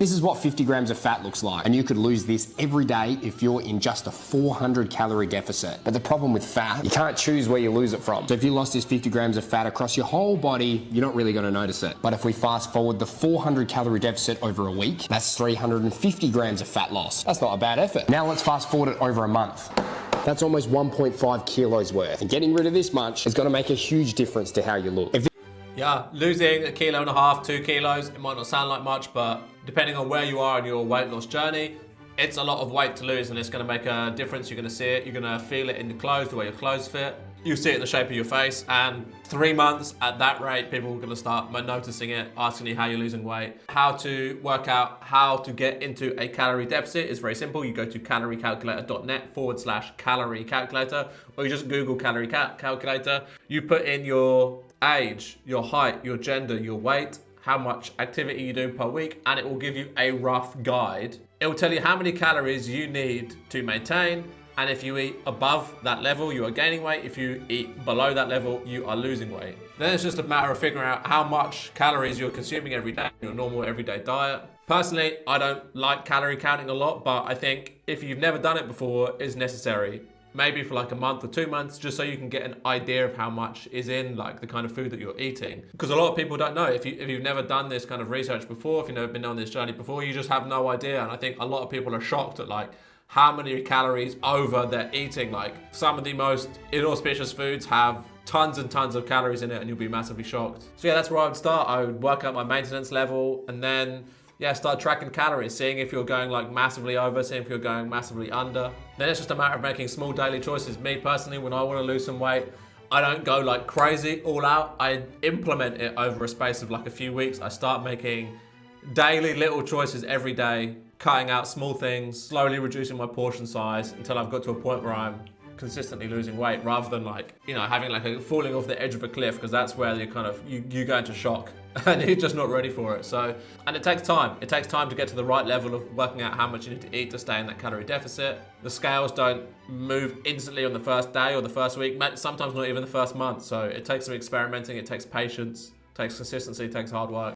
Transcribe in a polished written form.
This is what 50 grams of fat looks like, and you could lose this every day if you're in just a 400 calorie deficit. But the problem with fat, you can't choose where you lose it from. So if you lost this 50 grams of fat across your whole body, you're not really going to notice it. But if we fast forward the 400 calorie deficit over a week, that's 350 grams of fat loss. That's not a bad effort. Now let's fast forward it over a month. That's almost 1.5 kilos worth. And getting rid of this much is going to make a huge difference to how you look. Yeah, losing 1.5 kilos, 2 kilos, it might not sound like much, but depending on where you are in your weight loss journey, it's a lot of weight to lose, and it's going to make a difference. You're going to see it, you're going to feel it in your clothes, the way your clothes fit. You see it in the shape of your face, and 3 months at that rate, people are going to start noticing it, asking you how you're losing weight. How to work out how to get into a calorie deficit is very simple. You go to caloriecalculator.net/calorie calculator, or you just Google calorie calculator. You put in your age, your height, your gender, your weight, how much activity you do per week, and it will give you a rough guide. It will tell you how many calories you need to maintain, and if you eat above that level, you are gaining weight. If you eat below that level, you are losing weight. Then it's just a matter of figuring out how much calories you're consuming every day in your normal everyday diet. Personally, I don't like calorie counting a lot, but I think if you've never done it before, it's necessary. Maybe for like a month or 2 months, just so you can get an idea of how much is in like the kind of food that you're eating. Because a lot of people don't know. If you've never done this kind of research before, if you've never been on this journey before, you just have no idea. And I think a lot of people are shocked at like how many calories over they're eating. Like some of the most inauspicious foods have tons and tons of calories in it, and you'll be massively shocked. So yeah, that's where I would start. I would work out my maintenance level, and then start tracking calories, seeing if you're going like massively over, seeing if you're going massively under. Then it's just a matter of making small daily choices. Me personally, when I want to lose some weight, I don't go like crazy all out. I implement it over a space of like a few weeks. I start making daily little choices every day, cutting out small things, slowly reducing my portion size until I've got to a point where I'm consistently losing weight, rather than like, having like a falling off the edge of a cliff, because that's where you kind of, you go into shock and you're just not ready for it. So, and it takes time. It takes time to get to the right level of working out how much you need to eat to stay in that calorie deficit. The scales don't move instantly on the first day or the first week, sometimes not even the first month. So it takes some experimenting, it takes patience, it takes consistency, it takes hard work.